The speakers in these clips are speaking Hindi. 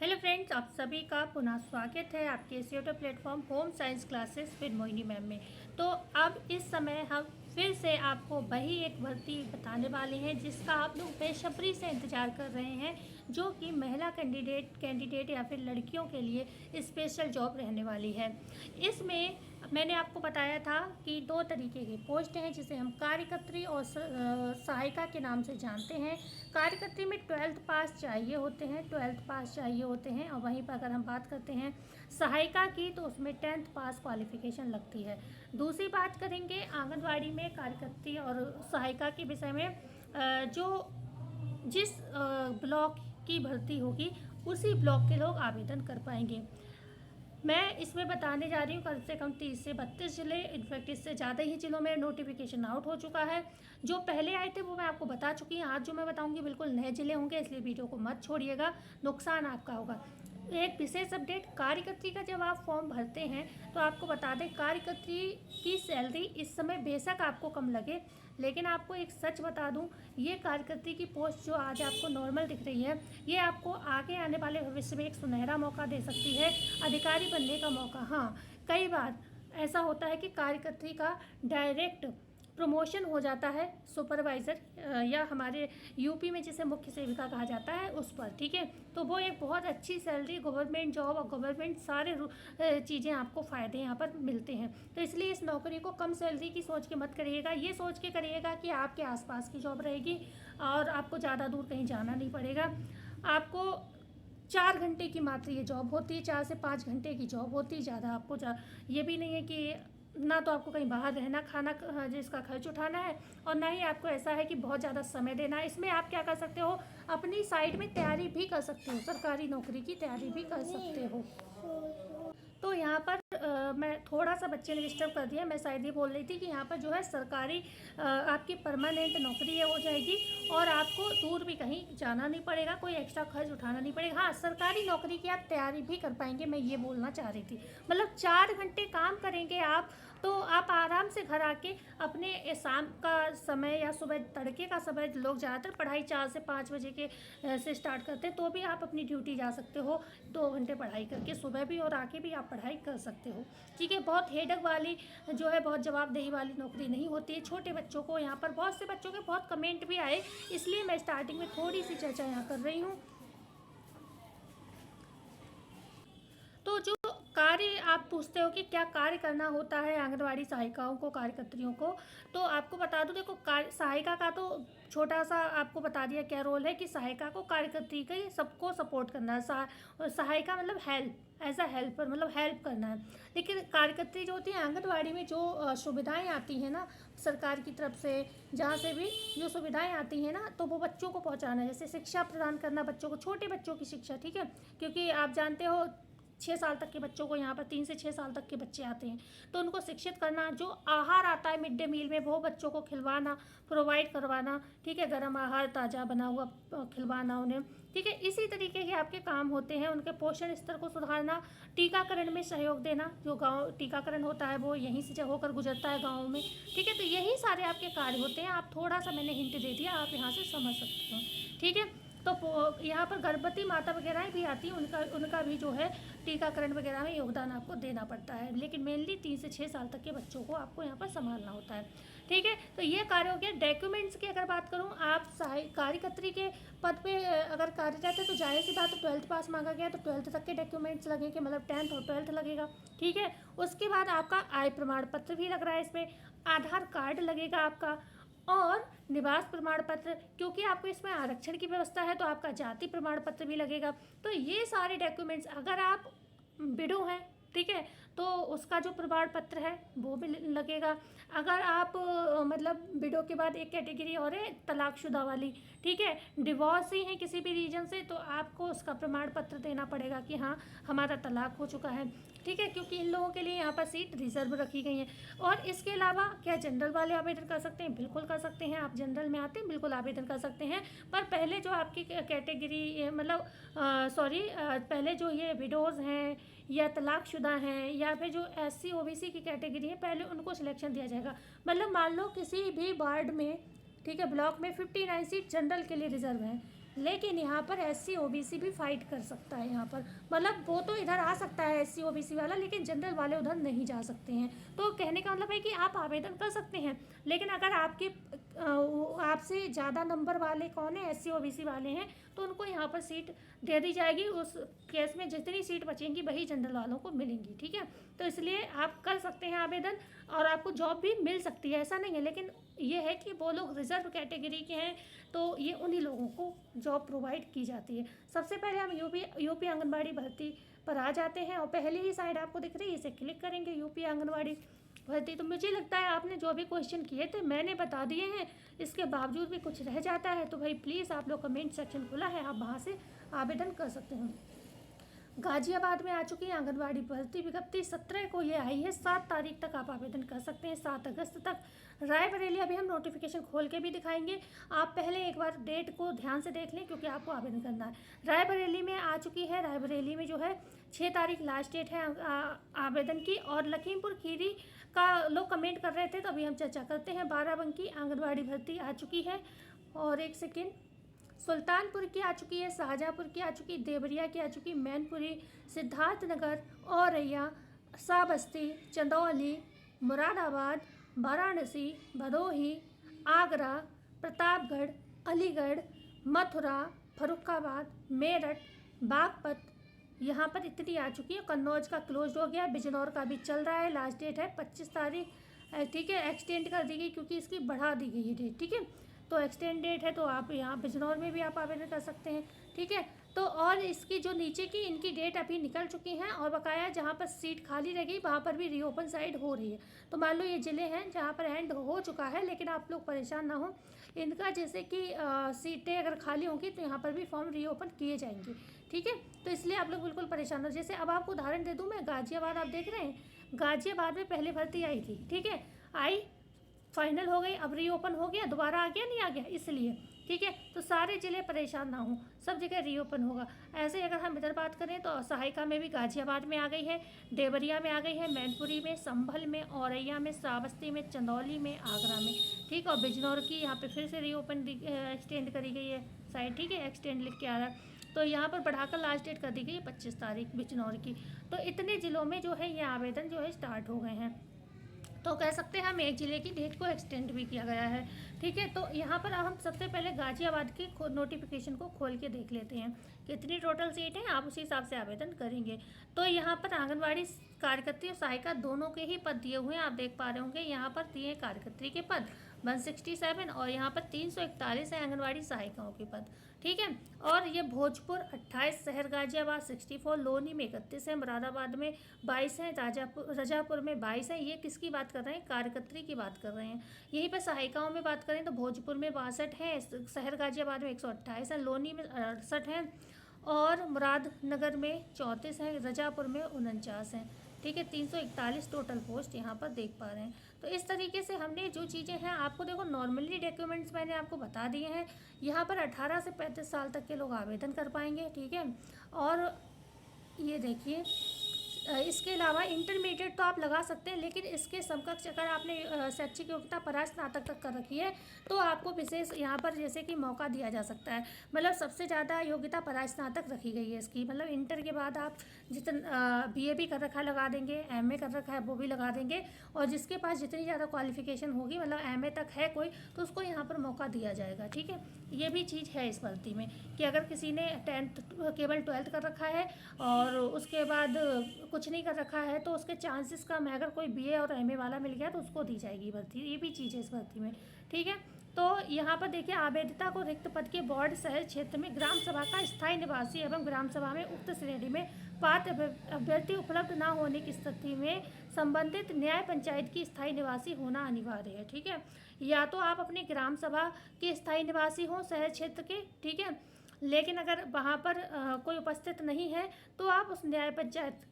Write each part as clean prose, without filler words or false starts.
हेलो फ्रेंड्स, आप सभी का पुनः स्वागत है आपके इस YouTube platform home science classes with Mohini ma'am में। तो अब इस समय हम फिर से आपको वही एक भर्ती बताने वाले हैं जिसका आप लोग बेसब्री से इंतज़ार कर रहे हैं, जो कि महिला कैंडिडेट या फिर लड़कियों के लिए स्पेशल जॉब रहने वाली है। इसमें मैंने आपको बताया था कि दो तरीके की पोस्ट हैं जिसे हम कार्यकर्त्री और सहायिका के नाम से जानते हैं। कार्यकर्त्री में 12th पास चाहिए होते हैं, 12th पास चाहिए होते हैं, और वहीं पर अगर हम बात करते हैं सहायिका की तो उसमें 10th पास क्वालिफिकेशन लगती है। दूसरी बात करेंगे आंगनवाड़ी में कार्यकर्त्री और सहायिका के विषय में। जो जिस ब्लॉक की भर्ती होगी उसी ब्लॉक के लोग आवेदन कर पाएंगे। मैं इसमें बताने जा रही हूँ कम से कम 30 से 32 ज़िले, इनफैक्ट इससे ज़्यादा ही ज़िलों में नोटिफिकेशन आउट हो चुका है। जो पहले आए थे वो मैं आपको बता चुकी हूँ। आज जो मैं बताऊँगी बिल्कुल नए ज़िले होंगे, इसलिए वीडियो को मत छोड़िएगा, नुकसान आपका होगा। एक विशेष अपडेट, कार्यकर्त्री का जब आप फॉर्म भरते हैं तो आपको बता दें कार्यकर्त्री की सैलरी इस समय बेशक आपको कम लगे, लेकिन आपको एक सच बता दूं, ये कार्यकर्त्री की पोस्ट जो आज आपको नॉर्मल दिख रही है, ये आपको आगे आने वाले भविष्य में एक सुनहरा मौका दे सकती है, अधिकारी बनने का मौका। हाँ, कई बार ऐसा होता है कि कार्यकर्त्री का डायरेक्ट प्रमोशन हो जाता है सुपरवाइज़र या हमारे यूपी में जिसे मुख्य सेविका कहा जाता है उस पर, ठीक है। तो वो एक बहुत अच्छी सैलरी, गवर्नमेंट जॉब और गवर्नमेंट सारे चीज़ें आपको फ़ायदे यहाँ पर मिलते हैं। तो इसलिए इस नौकरी को कम सैलरी की सोच के मत करिएगा, ये सोच के करिएगा कि आपके आसपास की जॉब रहेगी और आपको ज़्यादा दूर कहीं जाना नहीं पड़ेगा। आपको 4 घंटे की मात्र ये जॉब होती है, 4 से 5 घंटे की जॉब होती है, ज़्यादा आपको ये भी नहीं है कि ना तो आपको कहीं बाहर रहना खाना जिसका खर्च उठाना है, और ना ही आपको ऐसा है कि बहुत ज़्यादा समय देना है। इसमें आप क्या कर सकते हो, अपनी साइड में तैयारी भी कर सकते हो, सरकारी नौकरी की तैयारी भी कर सकते हो। तो यहाँ पर मैं थोड़ा सा बच्चे ने डिस्टर्ब कर दिया, मैं शायद ये बोल रही थी कि यहाँ पर जो है सरकारी आपकी परमानेंट नौकरी है हो जाएगी और आपको दूर भी कहीं जाना नहीं पड़ेगा, कोई एक्स्ट्रा खर्च उठाना नहीं पड़ेगा। हाँ, सरकारी नौकरी की आप तैयारी भी कर पाएंगे, मैं ये बोलना चाह रही थी। मतलब 4 घंटे काम करेंगे आप, तो आप आराम से घर आके अपने शाम का समय या सुबह तड़के का समय, लोग ज़्यादातर पढ़ाई 4 से 5 बजे के से स्टार्ट करते हैं, तो भी आप अपनी ड्यूटी जा सकते हो 2 घंटे पढ़ाई करके, सुबह भी और आके भी आप पढ़ाई कर सकते हो, ठीक है। बहुत हेडक वाली जो है, बहुत जवाबदेही वाली नौकरी नहीं होती है। छोटे बच्चों को, यहाँ पर बहुत से बच्चों के बहुत कमेंट भी आए, इसलिए मैं स्टार्टिंग में थोड़ी सी चर्चा यहाँ कर रही हूँ। तो जो कार्य आप पूछते हो कि क्या कार्य करना होता है आंगनवाड़ी सहायिकाओं को, कार्यकर्त्रियों को, तो आपको बता दूं, देखो सहायिका का तो छोटा सा आपको बता दिया क्या रोल है, कि सहायिका को कार्यकर्त्री का सबको सपोर्ट करना है। सहायिका मतलब हेल्प, एज अ हेल्पर, मतलब हेल्प करना है। लेकिन कार्यकर्त्री जो होती है आंगनवाड़ी में, जो सुविधाएं आती हैं ना सरकार की तरफ से, जहाँ से भी जो सुविधाएं आती हैं ना, तो वो बच्चों को पहुँचाना है। जैसे शिक्षा प्रदान करना बच्चों को, छोटे बच्चों की शिक्षा, ठीक है, क्योंकि आप जानते हो 6 साल तक के बच्चों को, यहाँ पर 3 से 6 साल तक के बच्चे आते हैं, तो उनको शिक्षित करना, जो आहार आता है मिड डे मील में वो बच्चों को खिलवाना, प्रोवाइड करवाना, ठीक है, गर्म आहार ताज़ा बना हुआ खिलवाना उन्हें, ठीक है। इसी तरीके के आपके काम होते हैं। उनके पोषण स्तर को सुधारना, टीकाकरण में सहयोग देना, जो गाँव टीकाकरण होता है वो यहीं से होकर गुजरता है गाँव में, ठीक है। तो यही सारे आपके कार्य होते हैं। आप थोड़ा सा मैंने हिंट दे दिया, आप यहाँ से समझ सकते हो, ठीक है। तो यहाँ पर गर्भवती माता वगैरह भी आती हैं, उनका भी जो है टीकाकरण वगैरह में योगदान आपको देना पड़ता है, लेकिन मेनली 3 से 6 साल तक के बच्चों को आपको यहाँ पर संभालना होता है, ठीक है। तो ये कार्य हो गया। डॉक्यूमेंट्स की अगर बात करूँ, आप कार्यकर्त्री के पद पे अगर कार्यरत है तो जाहिर सी बात, तो 12th पास मांगा गया तो 12th तक के डॉक्यूमेंट्स लगेंगे, मतलब 10th और 12th लगेगा, ठीक है। उसके बाद आपका आय प्रमाण पत्र भी लग रहा है इसमें, आधार कार्ड लगेगा आपका, और निवास प्रमाण पत्र, क्योंकि आपको इसमें आरक्षण की व्यवस्था है तो आपका जाति प्रमाण पत्र भी लगेगा। तो ये सारे डॉक्यूमेंट्स, अगर आप विडो हैं, ठीक है, तो उसका जो प्रमाण पत्र है वो भी लगेगा। अगर आप मतलब विडो के बाद एक कैटेगरी और है तलाकशुदा वाली, ठीक है, डिवोर्स ही है किसी भी रीजन से, तो आपको उसका प्रमाण पत्र देना पड़ेगा कि हाँ हमारा तलाक हो चुका है, ठीक है, क्योंकि इन लोगों के लिए यहाँ पर सीट रिजर्व रखी गई है। और इसके अलावा क्या जनरल वाले आवेदन कर सकते हैं? बिल्कुल कर सकते हैं। आप जनरल में आते हैं, बिल्कुल आवेदन कर सकते हैं, पर पहले जो आपकी कैटेगरी, मतलब पहले जो ये विडोज़ हैं या तलाकशुदा हैं या फिर जो SC OBC की कैटेगरी है, पहले उनको सिलेक्शन दिया जाएगा। मतलब मान लो किसी भी वार्ड में, ठीक है, ब्लॉक में 59 सीट जनरल के लिए रिजर्व हैं, लेकिन यहाँ पर SC OBC भी फाइट कर सकता है। यहाँ पर मतलब वो तो इधर आ सकता है SC OBC वाला, लेकिन जनरल वाले उधर नहीं जा सकते हैं। तो कहने का मतलब है कि आप आवेदन कर सकते हैं, लेकिन अगर आपके आपसे ज़्यादा नंबर वाले कौन है SC OBC वाले हैं, तो उनको यहाँ पर सीट दे दी जाएगी। उस केस में जितनी सीट बचेंगी वही जनरल वालों को मिलेंगी, ठीक है। तो इसलिए आप कर सकते हैं आवेदन और आपको जॉब भी मिल सकती है, ऐसा नहीं है। लेकिन ये है कि वो लोग रिजर्व कैटेगरी के हैं, तो ये उन्हीं लोगों को जॉब प्रोवाइड की जाती है। सबसे पहले हम यूपी आंगनबाड़ी भर्ती पर आ जाते हैं, और पहले ही साइड आपको दिख रही है, इसे क्लिक करेंगे यूपी आंगनबाड़ी भर्ती। तो मुझे लगता है आपने जो भी क्वेश्चन किए थे मैंने बता दिए हैं, इसके बावजूद भी कुछ रह जाता है तो भाई प्लीज़ आप लोग कमेंट सेक्शन खुला है, आप वहाँ से आवेदन कर सकते हैं। गाजियाबाद में आ चुकी है आंगनबाड़ी भर्ती विज्ञप्ति, 17 को ये आई है, 7 तारीख तक आप आवेदन कर सकते हैं, 7 अगस्त तक। रायबरेली अभी हम नोटिफिकेशन खोल के भी दिखाएंगे, आप पहले एक बार डेट को ध्यान से देख लें क्योंकि आपको आवेदन करना है। रायबरेली में आ चुकी है, रायबरेली में जो है 6 तारीख लास्ट डेट है आवेदन की। और लखीमपुर खीरी का लोग कमेंट कर रहे थे, तो अभी हम चर्चा करते हैं। बाराबंकी आंगनबाड़ी भर्ती आ चुकी है, और एक सेकेंड, सुल्तानपुर की आ चुकी है, शाहजहाँपुर की आ चुकी, देवरिया की आ चुकी, मैनपुरी, सिद्धार्थनगर, औरैया, श्रावस्ती, चंदौली, मुरादाबाद, वाराणसी, भदोही, आगरा, प्रतापगढ़, अलीगढ़, मथुरा, फरुखाबाद, मेरठ, बागपत, यहाँ पर इतनी आ चुकी है। कन्नौज का क्लोज हो गया, बिजनौर का भी चल रहा है, लास्ट डेट है 25 तारीख, ठीक है। एक्सटेंड कर दी गई क्योंकि इसकी बढ़ा दी गई है डेट, ठीक है। तो एक्सटेंड डेट है, तो आप यहाँ बिजनौर में भी आप आवेदन कर सकते हैं, ठीक है। तो और इसकी जो नीचे की इनकी डेट अभी निकल चुकी हैं, और बकाया जहाँ पर सीट खाली रह गई वहाँ पर भी रीओपन साइड हो रही है। तो मान लो ये ज़िले हैं जहाँ पर एंड हो चुका है, लेकिन आप लोग परेशान ना हो, इनका जैसे कि सीटें अगर खाली होंगी तो यहाँ पर भी फॉर्म रीओपन किए जाएंगे, ठीक है। तो इसलिए आप लोग बिल्कुल परेशान हो। जैसे अब आपको उदाहरण दे दूँ मैं, गाजियाबाद आप देख रहे हैं, गाजियाबाद में पहले भर्ती आई थी, ठीक है, आई, फाइनल हो गई, अब रीओपन हो गया, दोबारा आ गया नहीं आ गया, इसलिए, ठीक है। तो सारे ज़िले परेशान ना हो, सब जगह रीओपन होगा। ऐसे अगर हम इधर बात करें तो सहायिका में भी गाजियाबाद में आ गई है, देवरिया में आ गई है, मैनपुरी में, संभल में, औरैया में, श्रावस्ती में, चंदौली में, आगरा में, ठीक। और बिजनौर की यहाँ पे फिर से रीओपन एक्सटेंड करी गई है साइड, ठीक है, एक्सटेंड लिख के आ रहा है। तो यहाँ पर बढ़ाकर लास्ट डेट कर दी गई है 25 तारीख बिजनौर की। तो इतने ज़िलों में जो है ये आवेदन जो है स्टार्ट हो गए हैं, तो कह सकते हैं हम एक ज़िले की डेट को एक्सटेंड भी किया गया है, ठीक है। तो यहाँ पर हम सबसे पहले गाजियाबाद की नोटिफिकेशन को खोल के देख लेते हैं कितनी टोटल सीट है, आप उसी हिसाब से आवेदन करेंगे। तो यहाँ पर आंगनबाड़ी कार्यकर्त्री और सहायिका दोनों के ही पद दिए हुए हैं, आप देख पा रहे होंगे। यहाँ पर दिए कार्यकर्त्री के पद 167, और यहाँ पर 341 है आंगनबाड़ी सहायिकाओं के पद, ठीक है। और ये भोजपुर 28, शहर गाजियाबाद 64, लोनी में 31 है, मुरादाबाद में 22 है, रजापुर में 22 है। ये किसकी बात कर रहे हैं? कार्यकर्त्री की बात कर रहे हैं। यहीं पर सहायिकाओं में बात करें तो भोजपुर में 62 है, शहर गाजियाबाद में 128 है, लोनी में 68 है, और मुरादनगर में 34 है, रजापुर में 49 है, ठीक है। 341 टोटल पोस्ट यहाँ पर देख पा रहे हैं। तो इस तरीके से हमने जो चीज़ें हैं आपको, देखो नॉर्मली डॉक्यूमेंट्स मैंने आपको बता दिए हैं। यहाँ पर 18 से 35 साल तक के लोग आवेदन कर पाएंगे, ठीक है। और ये देखिए, इसके अलावा इंटरमीडिएट तो आप लगा सकते हैं, लेकिन इसके समकक्ष अगर आपने शैक्षिक योग्यता परास्नातक तक कर रखी है तो आपको विशेष यहाँ पर जैसे कि मौका दिया जा सकता है। मतलब सबसे ज़्यादा योग्यता परास्नातक रखी गई है इसकी, मतलब इंटर के बाद आप जितना BA भी कर रखा है लगा देंगे, MA कर रखा है वो भी लगा देंगे, और जिसके पास जितनी ज़्यादा क्वालिफिकेशन होगी, मतलब MA तक है कोई, तो उसको यहाँ पर मौका दिया जाएगा, ठीक है। ये भी चीज़ है इस भर्ती में कि अगर किसी ने 10th केवल 12th कर रखा है और उसके बाद कुछ नहीं कर रखा है तो उसके चांसेस कम है। अगर कोई BA और MA वाला मिल गया तो उसको दी जाएगी भर्ती, ये भी चीज़ है इस भर्ती में, ठीक है। तो यहाँ पर देखिए, आवेदिता को रिक्त पद के वार्ड शहर क्षेत्र में ग्राम सभा का स्थायी निवासी एवं ग्राम सभा में उक्त श्रेणी में पात्र अभ्यर्थी उपलब्ध न होने की स्थिति में संबंधित न्याय पंचायत की स्थायी निवासी होना अनिवार्य है, ठीक है। या तो आप अपनी ग्राम सभा के स्थायी निवासी हों शहर क्षेत्र के, ठीक है, लेकिन अगर वहाँ पर कोई उपस्थित नहीं है तो आप उस न्याय पंचायत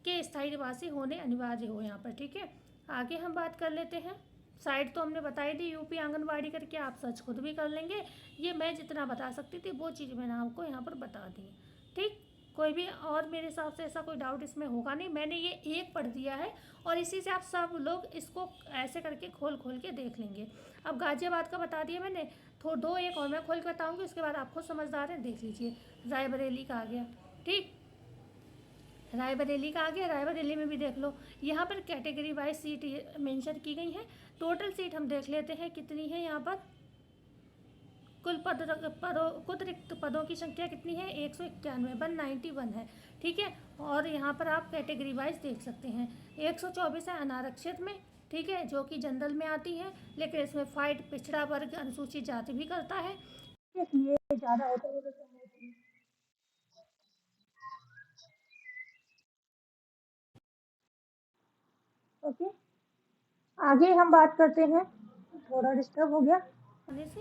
के स्थायी निवासी होने अनिवार्य हो यहाँ पर, ठीक है। आगे हम बात कर लेते हैं। साइट तो हमने बताई दी यूपी आंगनबाड़ी करके, आप सर्च खुद भी कर लेंगे। ये मैं जितना बता सकती थी वो चीज़ मैंने आपको यहाँ पर बता दी, ठीक। कोई भी और मेरे हिसाब से ऐसा कोई डाउट इसमें होगा नहीं। मैंने ये एक पढ़ दिया है और इसी से आप सब लोग इसको ऐसे करके खोल खोल के देख लेंगे। अब गाज़ियाबाद का बता दिया मैंने, तो दो एक और मैं खोल के बताऊँगी, उसके बाद आप खुद समझदार हैं, देख लीजिए। रायबरेली का आ गया, ठीक, रायबरेली का आ गया। रायबरेली में भी देख लो, यहाँ पर कैटेगरी वाइज सीट मेंशन की गई है। टोटल सीट हम देख लेते हैं कितनी है यहाँ पर। कुल कुल रिक्त पदों की संख्या कितनी है, 191, 191 है, ठीक है। और यहाँ पर आप कैटेगरी वाइज देख सकते हैं। 124 है अनारक्षित में, ठीक है, जो कि जनरल में आती है, लेकिन इसमें फाइट पिछड़ा वर्ग अनुसूचित जाति भी करता है, इसलिए ज़्यादा होता है। ओके, आगे हम बात करते हैं। थोड़ा डिस्टर्ब हो गया से,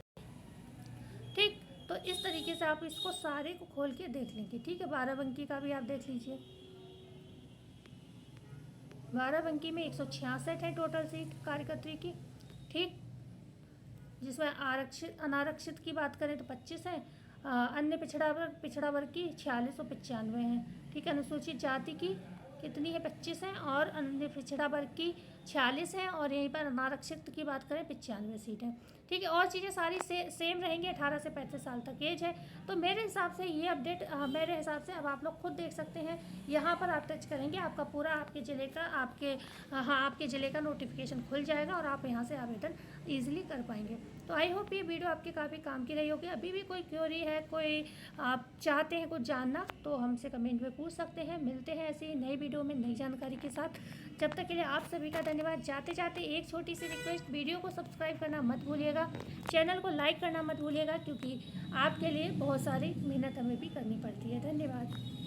ठीक। तो इस तरीके से आप इसको सारे को खोल के देख लेंगे, ठीक है। बाराबंकी का भी आप देख लीजिए। बाराबंकी में 166 है टोटल सीट कार्यकर्त्री की, ठीक, जिसमें आरक्षित अनारक्षित की बात करें तो 25 है। अन्य पिछड़ा वर्ग की 4695 है, ठीक है। अनुसूचित जाति की कितनी है, 25 है, और अन्य पिछड़ा वर्ग की 46 है, और यहीं पर अनारक्षित की बात करें 95 सीट है, ठीक है। और चीज़ें सारी सेम रहेंगी। 18 से 35 साल तक एज है। तो मेरे हिसाब से ये अपडेट मेरे हिसाब से अब आप लोग खुद देख सकते हैं। यहाँ पर आप टच करेंगे, आपका पूरा आपके ज़िले का आपके ज़िले का नोटिफिकेशन खुल जाएगा और आप यहाँ से आवेदन ईजिली कर पाएंगे। तो आई होप ये वीडियो आपके काफ़ी काम की रही होगी। अभी भी कोई क्वेरी है, कोई आप चाहते हैं कुछ जानना, तो हमसे कमेंट में पूछ सकते हैं। मिलते हैं ऐसे ही नई वीडियो में नई जानकारी के साथ। जब तक के लिए आप सभी का धन्यवाद। जाते जाते एक छोटी सी रिक्वेस्ट, वीडियो को सब्सक्राइब करना मत भूलिएगा, चैनल को लाइक करना मत भूलिएगा, क्योंकि आपके लिए बहुत सारी मेहनत हमें भी करनी पड़ती है। धन्यवाद।